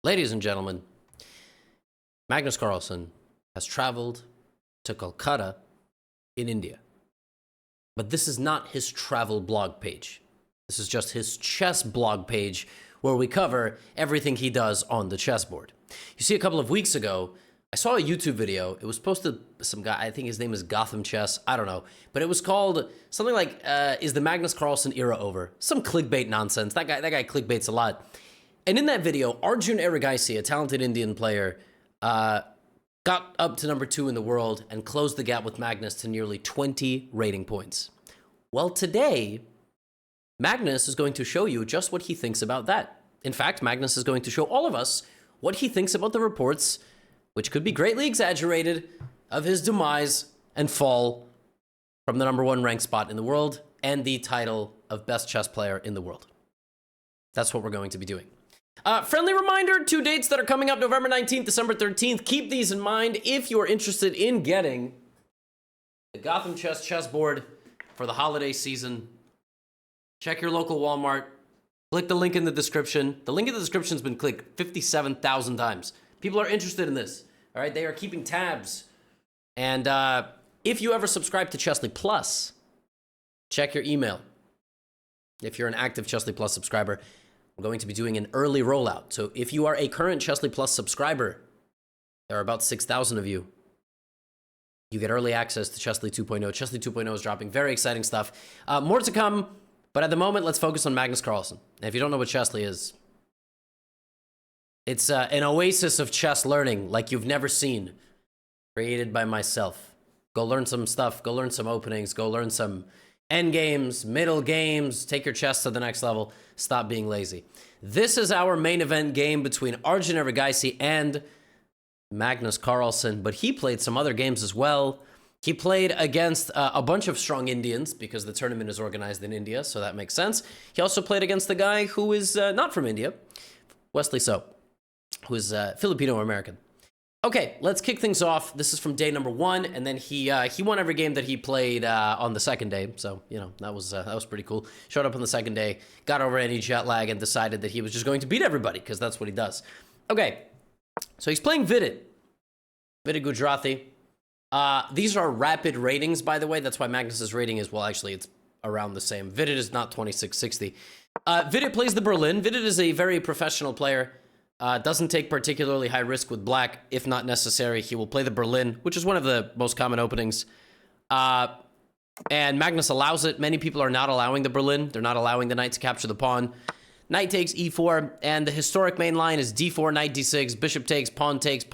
Ladies and gentlemen, Magnus Carlsen has traveled to Kolkata in India. But this is not his travel blog page. This is just his chess blog page where we cover everything he does on the chessboard. You see, a couple of weeks ago, I saw a YouTube video. It was posted by some guy, I think his name is GothamChess, I don't know. But it was called something like, is the Magnus Carlsen era over? Some clickbait nonsense. That guy clickbaits a lot. And in that video, Arjun Erigaisi, a talented Indian player, got up to number 2 in the world and closed the gap with Magnus to nearly 20 rating points. Well, today, Magnus is going to show you just what he thinks about that. In fact, Magnus is going to show all of us what he thinks about the reports, which could be greatly exaggerated, of his demise and fall from the number 1 ranked spot in the world and the title of best chess player in the world. That's what we're going to be doing. Friendly reminder, 2 dates that are coming up, November 19th, December 13th. Keep these in mind if you're interested in getting the GothamChess chessboard for the holiday season. Check your local Walmart. Click the link in the description. The link in the description has been clicked 57,000 times. People are interested in this. All right, they are keeping tabs. And if you ever subscribe to Chessly Plus, check your email. If you're an active Chessly Plus subscriber, I'm going to be doing an early rollout. So if you are a current Chessly Plus subscriber, there are about 6,000 of you. You get early access to Chessly 2.0. Chessly 2.0 is dropping very exciting stuff. More to come, but at the moment, let's focus on Magnus Carlsen. And if you don't know what Chessly is, it's an oasis of chess learning like you've never seen, created by myself. Go learn some stuff. Go learn some openings. Go learn some endgames, middle games, take your chess to the next level. Stop being lazy. This is our main event game between Arjun Erigaisi and Magnus Carlsen, but he played some other games as well. He played against a bunch of strong Indians because the tournament is organized in India, so that makes sense. He also played against the guy who is not from India, Wesley So, who is Filipino-American. Okay, let's kick things off. This is from day number 1, and then he won every game that he played on the second day. So, you know, that was pretty cool. Showed up on the second day, got over any jet lag, and decided that he was just going to beat everybody, because that's what he does. Okay, so he's playing Vidit Gujarati. These are rapid ratings, by the way. That's why Magnus's rating is, well, actually, it's around the same. Vidit is not 2660. Vidit plays the Berlin. Vidit is a very professional player. Doesn't take particularly high risk with black. If not necessary, he will play the Berlin, which is one of the most common openings. And Magnus allows it. Many people are not allowing the Berlin. They're not allowing the knight to capture the pawn. Knight takes e4, and the historic main line is d4, knight d6, bishop takes, pawn takes,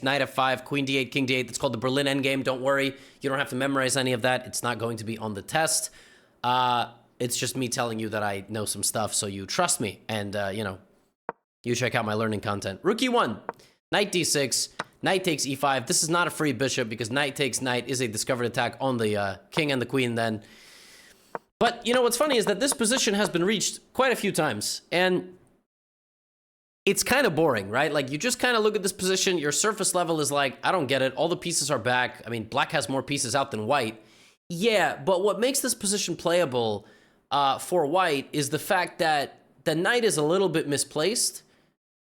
knight f5, queen d8, king d8. That's called the Berlin endgame. Don't worry. You don't have to memorize any of that. It's not going to be on the test. It's just me telling you that I know some stuff, so you trust me. And, you know, you check out my learning content. Rook e1, knight d6, knight takes e5. This is not a free bishop because knight takes knight is a discovered attack on the king and the queen then. But, you know, what's funny is that this position has been reached quite a few times, and it's kind of boring, right? Like, you just kind of look at this position, your surface level is like, I don't get it. All the pieces are back. I mean, black has more pieces out than white. Yeah, but what makes this position playable for white is the fact that the knight is a little bit misplaced.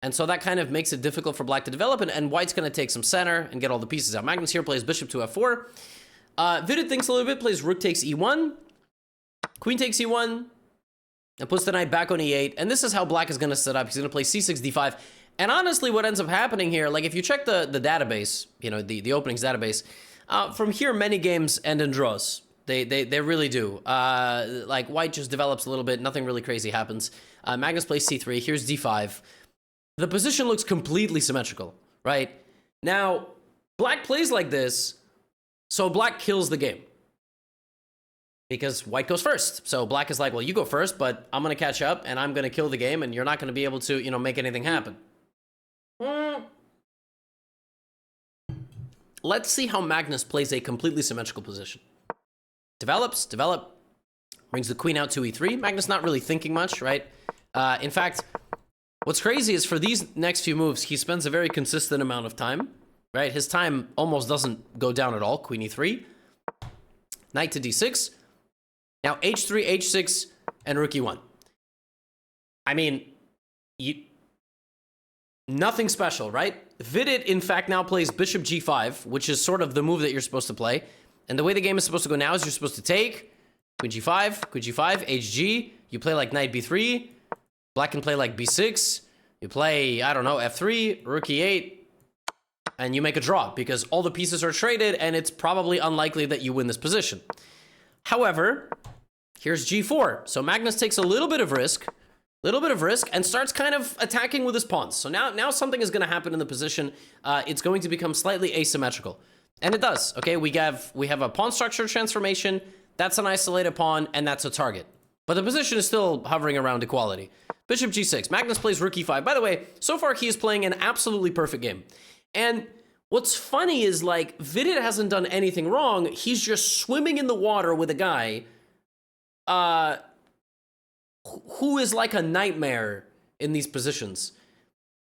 And so that kind of makes it difficult for black to develop, and white's going to take some center and get all the pieces out. Magnus here plays bishop to f4. Vidit thinks a little bit, plays rook takes e1, queen takes e1, and puts the knight back on e8. And this is how black is going to set up. He's going to play c6, d5. And honestly, what ends up happening here, like if you check the database, you know, the openings database, from here, many games end in draws. They really do. Like white just develops a little bit. Nothing really crazy happens. Magnus plays c3. Here's d5. The position looks completely symmetrical, right? Now, black plays like this, so black kills the game. Because white goes first. So black is like, well, you go first, but I'm going to catch up, and I'm going to kill the game, and you're not going to be able to, you know, make anything happen. Let's see how Magnus plays a completely symmetrical position. Develop, brings the queen out to e3. Magnus not really thinking much, right? In fact, what's crazy is for these next few moves, he spends a very consistent amount of time, right? His time almost doesn't go down at all. Queen e3, knight to d6, now h3, h6, and rook e1. I mean, Nothing special, right? Vidit, in fact, now plays bishop g5, which is sort of the move that you're supposed to play. And the way the game is supposed to go now is you're supposed to take queen g5, hg. You play like knight b3. Black can play like b6. You play, I don't know, f3, rook e8. And you make a draw because all the pieces are traded and it's probably unlikely that you win this position. However, here's g4. So Magnus takes a little bit of risk and starts kind of attacking with his pawns. So now something is going to happen in the position. It's going to become slightly asymmetrical. And it does, okay? We have a pawn structure transformation. That's an isolated pawn, and that's a target. But the position is still hovering around equality. Bishop g6. Magnus plays rook e5. By the way, so far he is playing an absolutely perfect game. And what's funny is, like, Vidit hasn't done anything wrong. He's just swimming in the water with a guy who is like a nightmare in these positions.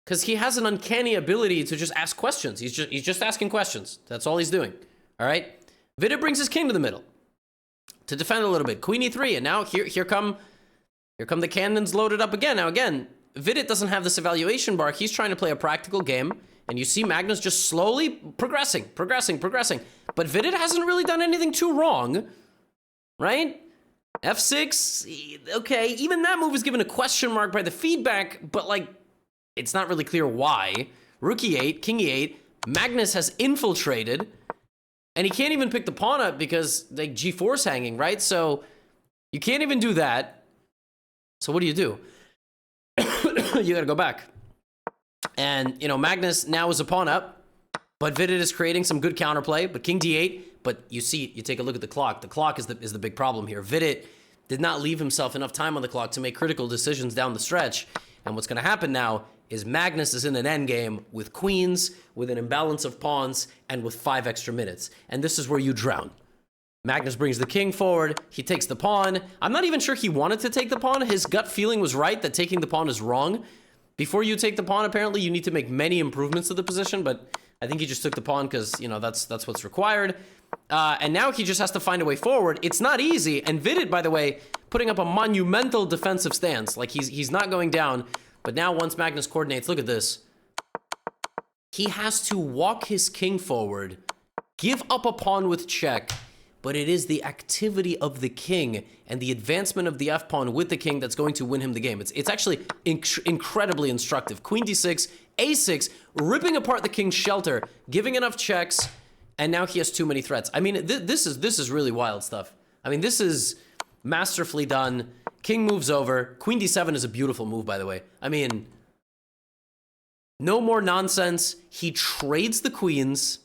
Because he has an uncanny ability to just ask questions. He's just asking questions. That's all he's doing. All right? Vidit brings his king to the middle to defend a little bit. Queen e3, and now here come the cannons loaded up again. Now again, Vidit doesn't have this evaluation bar. He's trying to play a practical game, and you see Magnus just slowly progressing. But Vidit hasn't really done anything too wrong, right? f6, okay, even that move is given a question mark by the feedback, but like, it's not really clear why. Rook e8, king e8, Magnus has infiltrated, and he can't even pick the pawn up because like g4's hanging, right? So you can't even do that. So what do? You gotta go back. And, you know, Magnus now is a pawn up, but Vidit is creating some good counterplay, but king d8, but you see, you take a look at the clock. The clock is the big problem here. Vidit did not leave himself enough time on the clock to make critical decisions down the stretch. And what's going to happen now is Magnus is in an endgame with queens, with an imbalance of pawns, and with 5 extra minutes. And this is where you drown. Magnus brings the king forward. He takes the pawn. I'm not even sure he wanted to take the pawn. His gut feeling was right that taking the pawn is wrong. Before you take the pawn, apparently, you need to make many improvements to the position, but I think he just took the pawn because, you know, that's what's required. And now he just has to find a way forward. It's not easy. And Vidit, by the way, putting up a monumental defensive stance. Like, he's not going down. But now once Magnus coordinates, look at this. He has to walk his king forward, give up a pawn with check, but it is the activity of the king and the advancement of the f-pawn with the king that's going to win him the game. It's actually incredibly instructive. Queen d6, a6, ripping apart the king's shelter, giving enough checks, and now he has too many threats. I mean, this is really wild stuff. I mean, this is masterfully done. King moves over. Queen d7 is a beautiful move, by the way. I mean, no more nonsense. He trades the queens,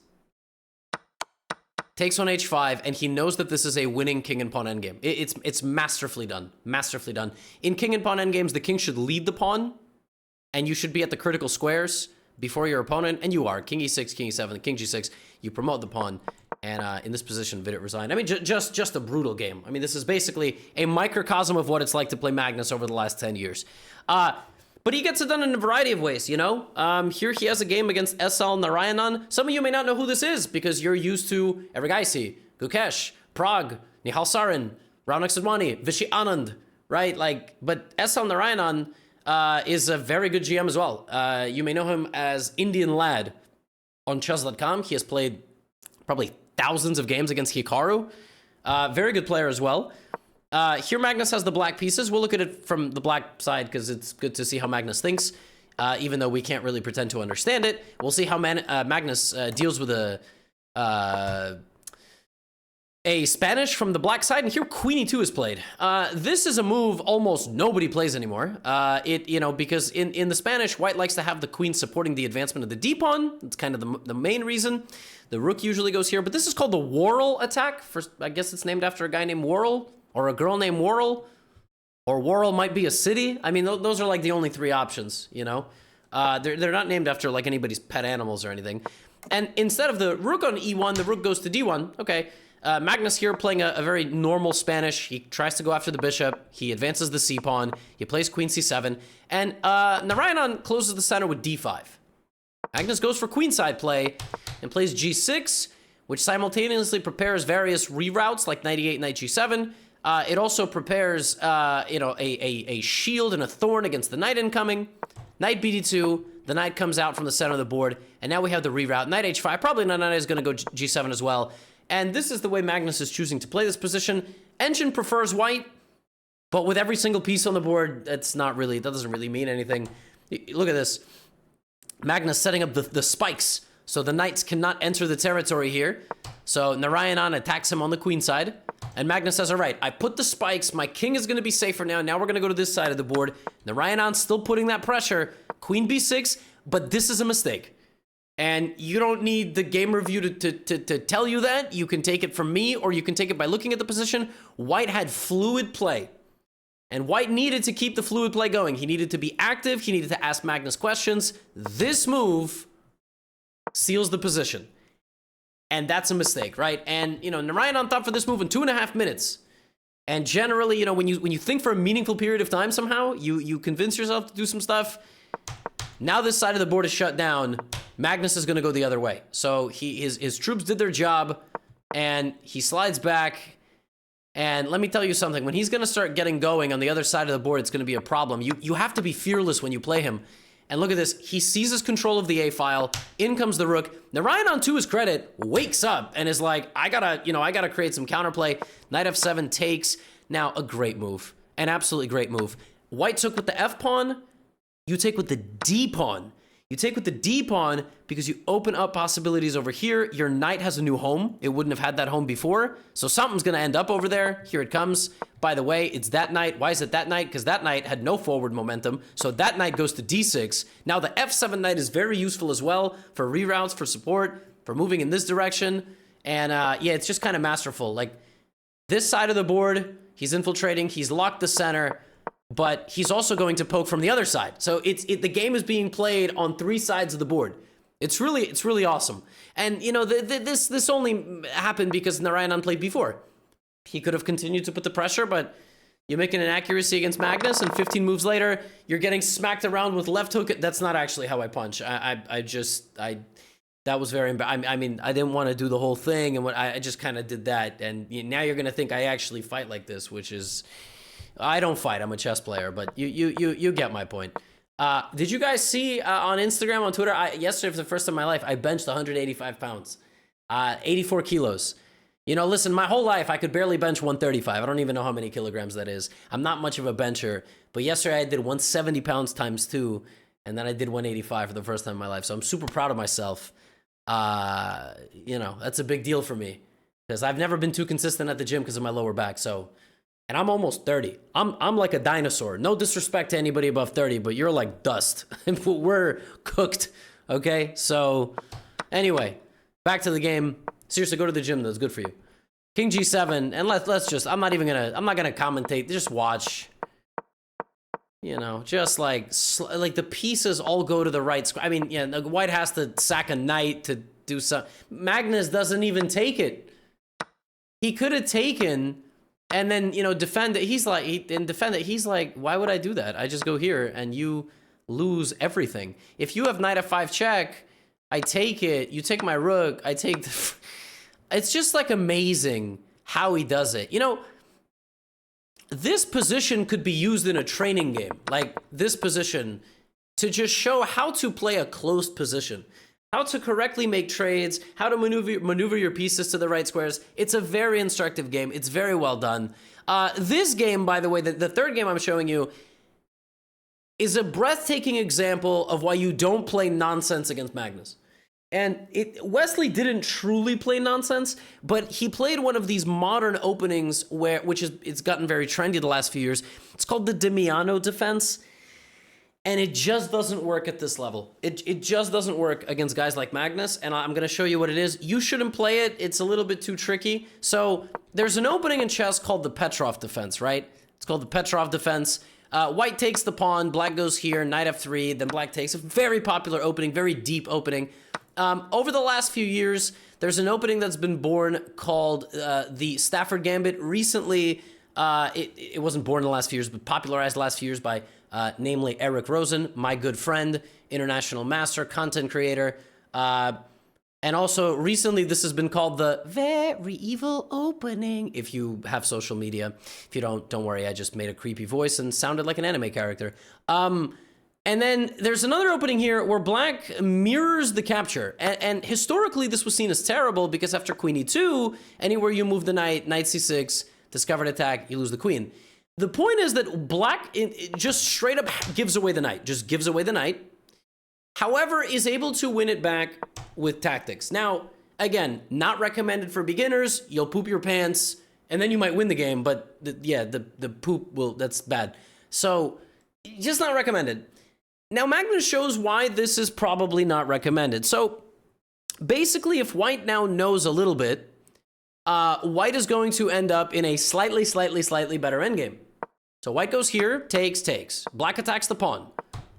takes on h5, and he knows that this is a winning king and pawn endgame. It's masterfully done. Masterfully done. In king and pawn endgames, the king should lead the pawn, and you should be at the critical squares before your opponent, and you are. King e6, king e7, king g6. You promote the pawn, and in this position, Vidit resigned. I mean, just a brutal game. I mean, this is basically a microcosm of what it's like to play Magnus over the last 10 years. But he gets it done in a variety of ways, you know? Here he has a game against SL Narayanan. Some of you may not know who this is because you're used to Erigaisi, Gukesh, Prague, Nihal Sarin, Raunak Sidwani, Vishy Anand, right? Like, but SL Narayanan is a very good GM as well. You may know him as Indian Lad on chess.com. He has played probably thousands of games against Hikaru. Very good player as well. Here Magnus has the black pieces. We'll look at it from the black side because it's good to see how Magnus thinks, even though we can't really pretend to understand it. We'll see how Magnus deals with a Spanish from the black side, and here Queen e2 is played. This is a move almost nobody plays anymore. Because in the Spanish, white likes to have the queen supporting the advancement of the d-pawn. It's kind of the main reason. The rook usually goes here, but this is called the Worrell attack. I guess it's named after a guy named Worrell, or a girl named Worrell, or Worrell might be a city. I mean, those are like the only 3 options, you know? They're not named after like anybody's pet animals or anything. And instead of the rook on e1, the rook goes to d1. Okay. Magnus here playing a very normal Spanish. He tries to go after the bishop. He advances the c-pawn. He plays queen c7. And Narayanan closes the center with d5. Magnus goes for queenside play and plays g6, which simultaneously prepares various reroutes like knight e8, knight g7. It also prepares, a shield and a thorn against the knight incoming. Knight bd2, the knight comes out from the center of the board, and now we have the reroute. Knight h5, probably knight is going to go g7 as well. And this is the way Magnus is choosing to play this position. Engine prefers white, but with every single piece on the board, that doesn't really mean anything. Look at this. Magnus setting up the spikes, so the knights cannot enter the territory here. So Narayanan attacks him on the queen side, and Magnus says, all right, I put the spikes, my king is going to be safer now, we're going to go to this side of the board. Narayanan's still putting that pressure, queen b6, but this is a mistake. And you don't need the game review to tell you that. You can take it from me, or you can take it by looking at the position. White had fluid play. And White needed to keep the fluid play going. He needed to be active. He needed to ask Magnus questions. This move seals the position. And that's a mistake, right? And, Narayanan thought for this move in 2.5 minutes. And generally, when you think for a meaningful period of time somehow, you convince yourself to do some stuff. Now this side of the board is shut down. Magnus is going to go the other way. So his troops did their job, and he slides back. And let me tell you something. When he's going to start getting going on the other side of the board, it's going to be a problem. You have to be fearless when you play him. And look at this. He seizes control of the A file. In comes the rook. Narayanan, to his credit, wakes up and is like, I gotta create some counterplay. Knight f7 takes. Now, a great move. An absolutely great move. White took with the F pawn. You take with the D pawn. You take with the D pawn because you open up possibilities over here. Your knight has a new home. It wouldn't have had that home before. So something's going to end up over there. Here it comes. By the way, it's that knight. Why is it that knight? Because that knight had no forward momentum. So that knight goes to D6. Now the F7 knight is very useful as well for reroutes, for support, for moving in this direction. And yeah, it's just kind of masterful. Like this side of the board, he's infiltrating. He's locked the center. But he's also going to poke from the other side. So the game is being played on 3 sides of the board. It's really awesome. And this only happened because Narayanan played before. He could have continued to put the pressure, but you make an inaccuracy against Magnus, and 15 moves later, you're getting smacked around with left hook. That's not actually how I punch. That was very embarrassing. I mean, I didn't want to do the whole thing, and I just kind of did that. And now you're going to think I actually fight like this, which is... I don't fight. I'm a chess player, but you get my point. Did you guys see on Instagram, on Twitter, yesterday for the first time in my life, I benched 185 pounds, 84 kilos. Listen, my whole life, I could barely bench 135. I don't even know how many kilograms that is. I'm not much of a bencher, but yesterday I did 170 pounds times 2, and then I did 185 for the first time in my life. So I'm super proud of myself. That's a big deal for me because I've never been too consistent at the gym because of my lower back. And I'm almost 30. I'm like a dinosaur. No disrespect to anybody above 30, but you're like dust. We're cooked, okay? So, anyway, back to the game. Seriously, go to the gym. That's good for you. King G7, and let's just. I'm not gonna commentate. Just watch. Just like the pieces all go to the right square. I mean, yeah, the White has to sack a knight to do something. Magnus doesn't even take it. He could have taken. And then, defend it. He's like, why would I do that? I just go here and you lose everything. If you have knight f5 check, I take it. You take my rook. I take the... It's just like amazing how he does it. This position could be used in a training game. Like this position to just show how to play a closed position. How to correctly make trades, how to maneuver your pieces to the right squares. It's a very instructive game. It's very well done. This game, by the way, the third game I'm showing you, is a breathtaking example of why you don't play nonsense against Magnus. And Wesley didn't truly play nonsense, but he played one of these modern openings it's gotten very trendy the last few years. It's called the Damiano defense. And it just doesn't work at this level. It just doesn't work against guys like Magnus, and I'm going to show you what it is. You shouldn't play it. It's a little bit too tricky. So there's an opening in chess called the Petrov defense, right? It's called the Petrov defense. White takes the pawn, black goes here, knight f3, then black takes. A very popular opening, very deep opening. Over the last few years, there's an opening that's been born called the Stafford Gambit. Recently, it wasn't born in the last few years, but popularized the last few years by... namely Eric Rosen, my good friend, international master, content creator. And also recently this has been called the very evil opening. If you have social media, if you don't worry, I just made a creepy voice and sounded like an anime character. And then there's another opening here where black mirrors the capture. And historically, this was seen as terrible because after queen e2, anywhere you move the knight, knight c6, discovered attack, you lose the queen. The point is that black it just straight up gives away the knight, just gives away the knight. However, is able to win it back with tactics. Now, again, not recommended for beginners. You'll poop your pants, and then you might win the game, but the poop will, that's bad. So, just not recommended. Now, Magnus shows why this is probably not recommended. So, basically, if white now knows a little bit, white is going to end up in a slightly better endgame. So, white goes here, takes. Black attacks the pawn.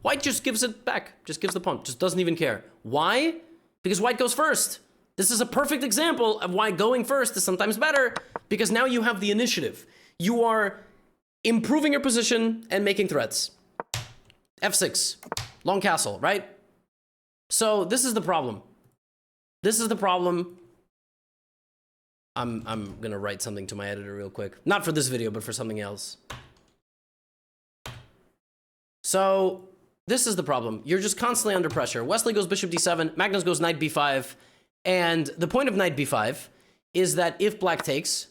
White just gives it back, just gives the pawn, just doesn't even care. Why? Because white goes first. This is a perfect example of why going first is sometimes better, because now you have the initiative. You are improving your position and making threats. F6, long castle, right? So this is the problem. This is the problem. I'm gonna write something to my editor real quick. Not for this video, but for something else. So this is the problem. You're just constantly under pressure. Wesley goes bishop d7, Magnus goes knight b5, and the point of knight b5 is that if black takes,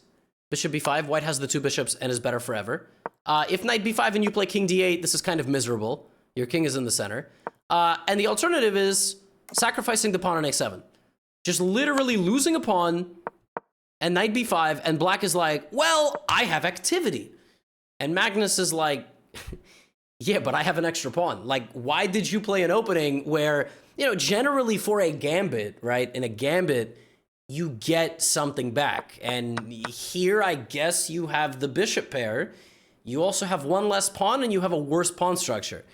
bishop b5, white has the two bishops and is better forever. If knight b5 and you play king d8, this is kind of miserable. Your king is in the center. And the alternative is sacrificing the pawn on a7. Just literally losing a pawn and knight b5, and black is like, well, I have activity. And Magnus is like, yeah, but I have an extra pawn. Like, why did you play an opening where, you know, generally for a gambit, right? In a gambit, you get something back. And here, I guess you have the bishop pair. You also have one less pawn and you have a worse pawn structure.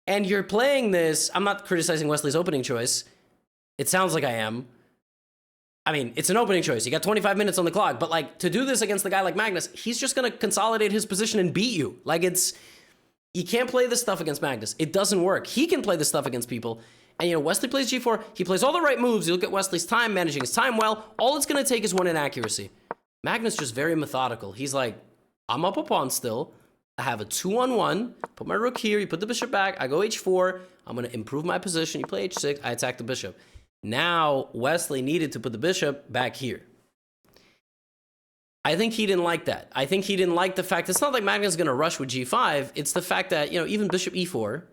And you're playing this, I'm not criticizing Wesley's opening choice. It sounds like I am. I mean, it's an opening choice. You got 25 minutes on the clock, but like to do this against a guy like Magnus, he's just gonna consolidate his position and beat you. Like you can't play this stuff against Magnus. It doesn't work. He can play this stuff against people. And you know, Wesley plays g4, he plays all the right moves. You look at Wesley's time, managing his time well. All it's gonna take is one inaccuracy. Magnus just very methodical. He's like, I'm up a pawn still. I have a 2-on-1, put my rook here, you put the bishop back, I go h4, I'm gonna improve my position, you play h6, I attack the bishop. Now, Wesley needed to put the bishop back here. I think he didn't like that. I think he didn't like the fact, it's not like Magnus is gonna rush with g5, it's the fact that, you know, even bishop e4,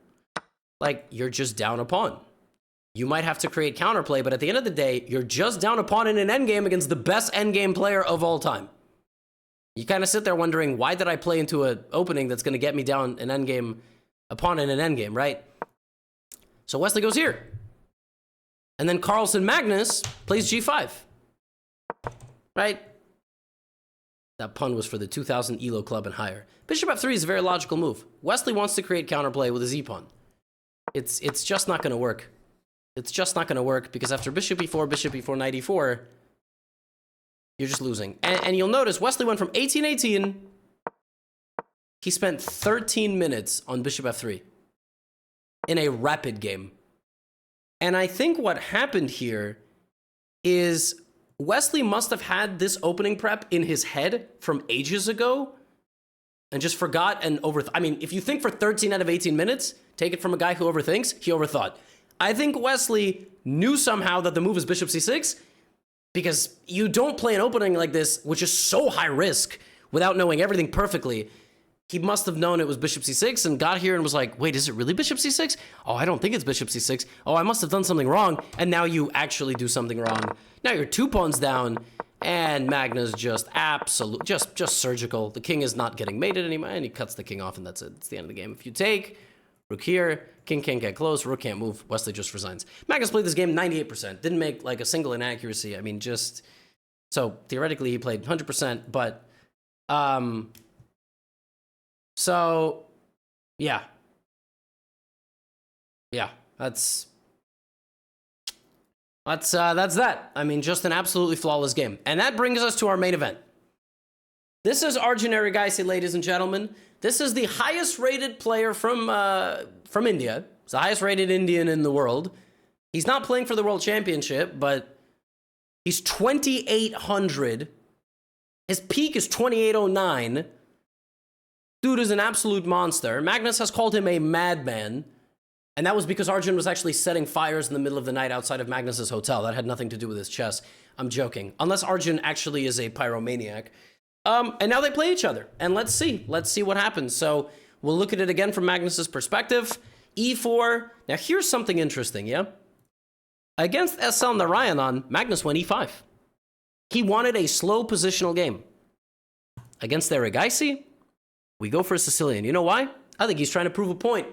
like, you're just down a pawn. You might have to create counterplay, but at the end of the day, you're just down a pawn in an endgame against the best endgame player of all time. You kind of sit there wondering, why did I play into an opening that's going to get me down an endgame, a pawn in an endgame, right? So Wesley goes here. And then Carlsen Magnus plays g5. Right? That pun was for the 2000 ELO club and higher. Bishop f3 is a very logical move. Wesley wants to create counterplay with his e-pawn. It's just not going to work. It's just not going to work because after bishop e4, knight e4, you're just losing. And you'll notice Wesley went from 18-18. He spent 13 minutes on bishop f3 in a rapid game. And I think what happened here is Wesley must have had this opening prep in his head from ages ago and just forgot and I mean, if you think for 13 out of 18 minutes, take it from a guy who overthinks, he overthought. I think Wesley knew somehow that the move is bishop c6, because you don't play an opening like this, which is so high risk, without knowing everything perfectly. He must have known it was bishop c6 and got here and was like, wait, is it really bishop c6? Oh, I don't think it's bishop c6. Oh, I must have done something wrong. And now you actually do something wrong. Now you're 2 pawns down, and Magnus just just surgical. The king is not getting mated anymore, and he cuts the king off, and that's it. It's the end of the game. If you take, rook here, king can't get close, rook can't move, Wesley just resigns. Magnus played this game 98%, didn't make like a single inaccuracy. I mean, just, so theoretically he played 100%, but, so, yeah. Yeah, that's that. I mean, just an absolutely flawless game. And that brings us to our main event. This is Arjun Erigaisi, ladies and gentlemen. This is the highest rated player from India. He's the highest rated Indian in the world. He's not playing for the World Championship, but he's 2,800. His peak is 2,809. Dude is an absolute monster. Magnus has called him a madman. And that was because Arjun was actually setting fires in the middle of the night outside of Magnus's hotel. That had nothing to do with his chess. I'm joking. Unless Arjun actually is a pyromaniac. And now they play each other. And let's see. Let's see what happens. So we'll look at it again from Magnus's perspective. E4. Now here's something interesting, yeah? Against SL Narayanan, Magnus went E5. He wanted a slow positional game. Against Erigaisi, we go for a Sicilian. You know why? I think he's trying to prove a point.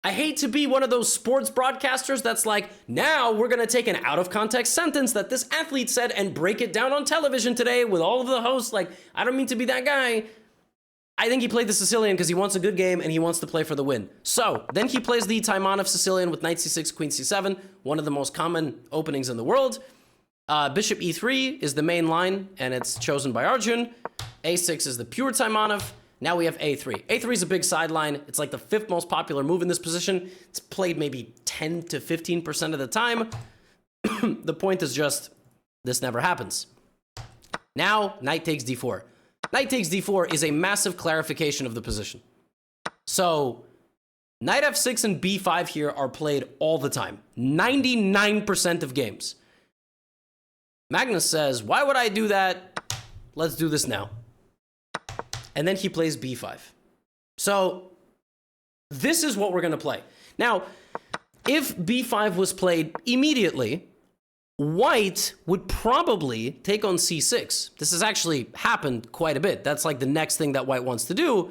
I hate to be one of those sports broadcasters that's like, now we're going to take an out-of-context sentence that this athlete said and break it down on television today with all of the hosts. Like, I don't mean to be that guy. I think he played the Sicilian because he wants a good game and he wants to play for the win. So, then he plays the Taimanov Sicilian with knight c6, queen c7, one of the most common openings in the world. Bishop e3 is the main line, and it's chosen by Arjun. a6 is the pure Taimanov. Now we have a3. a3 is a big sideline. It's like the 5th most popular move in this position. It's played maybe 10 to 15% of the time. The point is just, this never happens. Now, knight takes d4. Knight takes d4 is a massive clarification of the position. So, knight f6 and b5 here are played all the time. 99% of games. Magnus says, why would I do that? Let's do this now. And then he plays b5. So this is what we're going to play. Now, if b5 was played immediately, white would probably take on c6. This has actually happened quite a bit. That's like the next thing that white wants to do.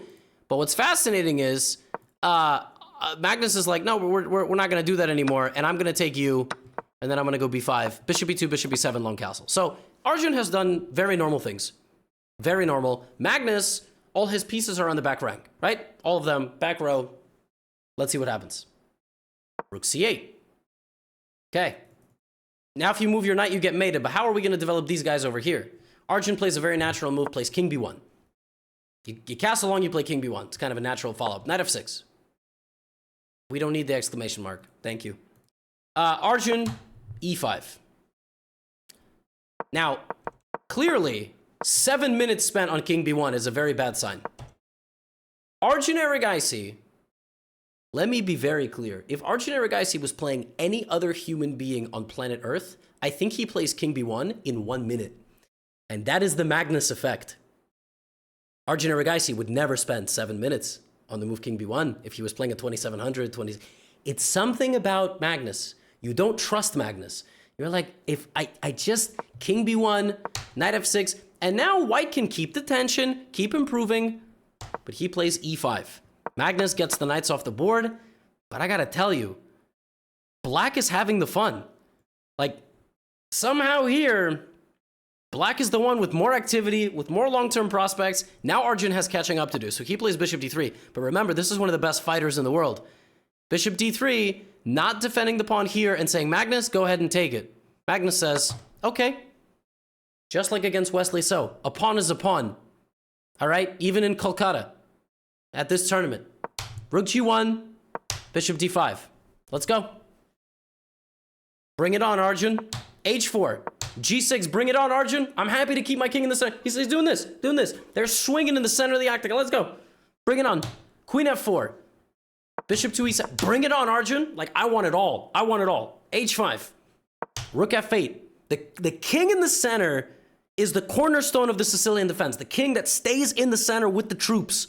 But what's fascinating is Magnus is like, no, we're not going to do that anymore. And I'm going to take you, and then I'm going to go b5, bishop b2, bishop b7, long castle. So Arjun has done very normal things. Very normal. Magnus, all his pieces are on the back rank, right? All of them, back row. Let's see what happens. Rook c8. Okay. Now if you move your knight, you get mated, but how are we going to develop these guys over here? Arjun plays a very natural move, plays king b1. You castle long, you play king b1. It's kind of a natural follow-up. Knight f6. We don't need the exclamation mark. Thank you. Arjun, e5. Now, clearly, 7 minutes spent on king b1 is a very bad sign. Arjun Erigaisi, let me be very clear. If Arjun Erigaisi was playing any other human being on planet Earth, I think he plays king b1 in 1 minute. And that is the Magnus effect. Arjun Erigaisi would never spend 7 minutes on the move king b1 if he was playing a 2700, 20... It's something about Magnus. You don't trust Magnus. You're like, if I just king b1, knight f6, and now white can keep the tension, keep improving, but he plays e5. Magnus gets the knights off the board, but I gotta tell you, black is having the fun. Like, somehow here, black is the one with more activity, with more long-term prospects. Now Arjun has catching up to do, so he plays bishop d3. But remember, this is one of the best fighters in the world. Bishop d3, not defending the pawn here and saying, Magnus, go ahead and take it. Magnus says, okay. Just like against Wesley So, a pawn is a pawn. All right, even in Kolkata, at this tournament. Rook g1, bishop d5. Let's go. Bring it on, Arjun. h4, g6, bring it on, Arjun. I'm happy to keep my king in the center. He's doing this, doing this. They're swinging in the center of the octagon. Let's go. Bring it on. Queen f4. Bishop to e7. Bring it on, Arjun. Like, I want it all. I want it all. h5. Rook f8. The king in the center is the cornerstone of the Sicilian defense. The king that stays in the center with the troops.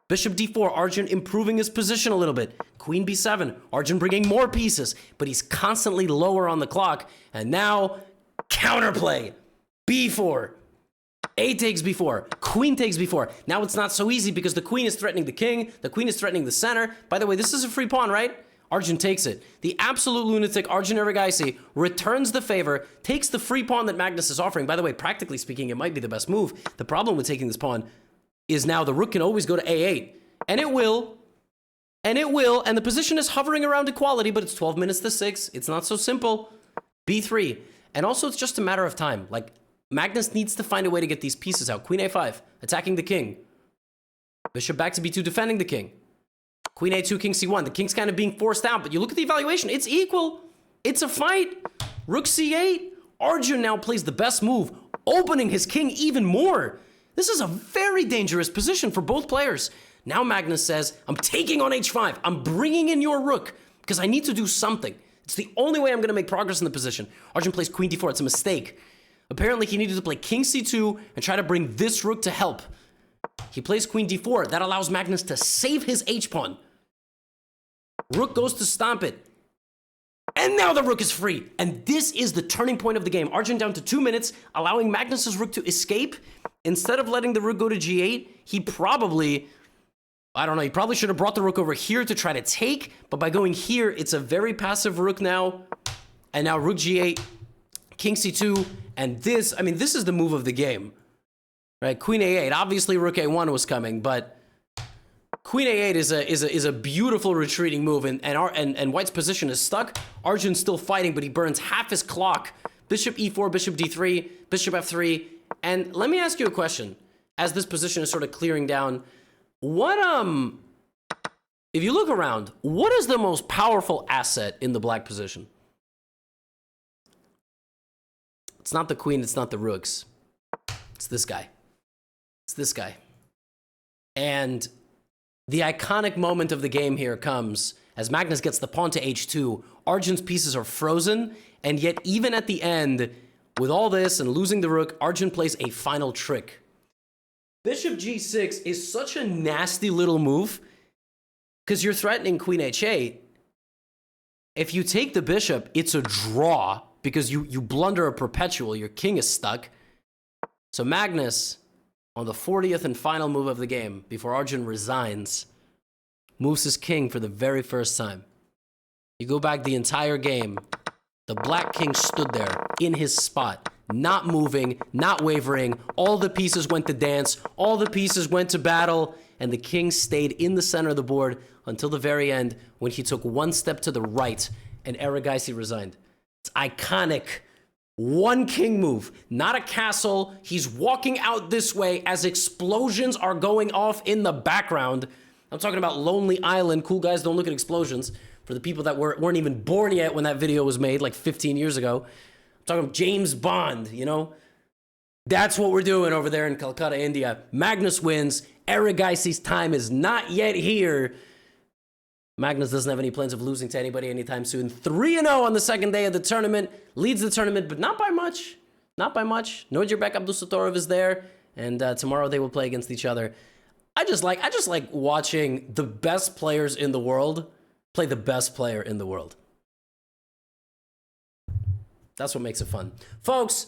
Bishop d4. Arjun improving his position a little bit. Queen b7. Arjun bringing more pieces, but he's constantly lower on the clock. And now, counterplay. b4. A takes b4, queen takes b4. Now it's not so easy because the queen is threatening the king, the queen is threatening the center. By the way, this is a free pawn, right? Arjun takes it. The absolute lunatic Arjun Erigaisi returns the favor, takes the free pawn that Magnus is offering. By the way, practically speaking, it might be the best move. The problem with taking this pawn is now the rook can always go to a8. And it will. And it will. And the position is hovering around equality, but it's 12 minutes to 6. It's not so simple. b3. And also, it's just a matter of time. Like, Magnus needs to find a way to get these pieces out. Queen a5, attacking the king. Bishop back to b2, defending the king. Queen a2, king c1. The king's kind of being forced out, but you look at the evaluation. It's equal. It's a fight. Rook c8. Arjun now plays the best move, opening his king even more. This is a very dangerous position for both players. Now Magnus says, I'm taking on h5. I'm bringing in your rook because I need to do something. It's the only way I'm going to make progress in the position. Arjun plays queen d4. It's a mistake. Apparently, he needed to play king c2 and try to bring this rook to help. He plays queen d4. That allows Magnus to save his h-pawn. Rook goes to stomp it. And now the rook is free. And this is the turning point of the game. Arjun down to 2 minutes, allowing Magnus's rook to escape. Instead of letting the rook go to g8, he probably, I don't know, he probably should have brought the rook over here to try to take. But by going here, it's a very passive rook now. And now rook g8, king c2, and this, I mean, this is the move of the game. Right, queen a8. Obviously, rook a1 was coming, but queen a8 is a beautiful retreating move, and White's position is stuck. Arjun's still fighting, but he burns half his clock. Bishop e4, bishop d3, bishop f3. And let me ask you a question. As this position is sort of clearing down, what if you look around, what is the most powerful asset in the black position? It's not the queen, it's not the rooks. It's this guy. It's this guy. And the iconic moment of the game here comes as Magnus gets the pawn to h2. Arjun's pieces are frozen, and yet even at the end, with all this and losing the rook, Arjun plays a final trick. Bishop g6 is such a nasty little move because you're threatening queen h8. If you take the bishop, it's a draw because you blunder a perpetual. Your king is stuck. So Magnus, on the 40th and final move of the game, before Arjun resigns, moves his king for the very first time. You go back the entire game, the black king stood there in his spot, not moving, not wavering. All the pieces went to dance, all the pieces went to battle, and the king stayed in the center of the board until the very end when he took one step to the right and Erigaisi resigned. It's iconic. One king move, not a castle. He's walking out this way as explosions are going off in the background. I'm talking about Lonely Island. Cool guys don't look at explosions. For the people that weren't even born yet when that video was made, like 15 years ago. I'm talking about James Bond, you know? That's what we're doing over there in Calcutta, India. Magnus wins. Erigaisi's time is not yet here. Magnus doesn't have any plans of losing to anybody anytime soon. 3-0 on the second day of the tournament. Leads the tournament, but not by much. Not by much. Nurdirbek Abdusattorov is there, and tomorrow they will play against each other. I just like watching the best players in the world play the best player in the world. That's what makes it fun. Folks,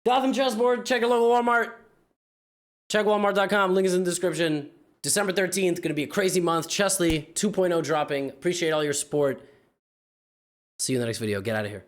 Gotham Chessboard, check your local Walmart. Check walmart.com, link is in the description. December 13th, going to be a crazy month. Chesley 2.0 dropping. Appreciate all your support. See you in the next video. Get out of here.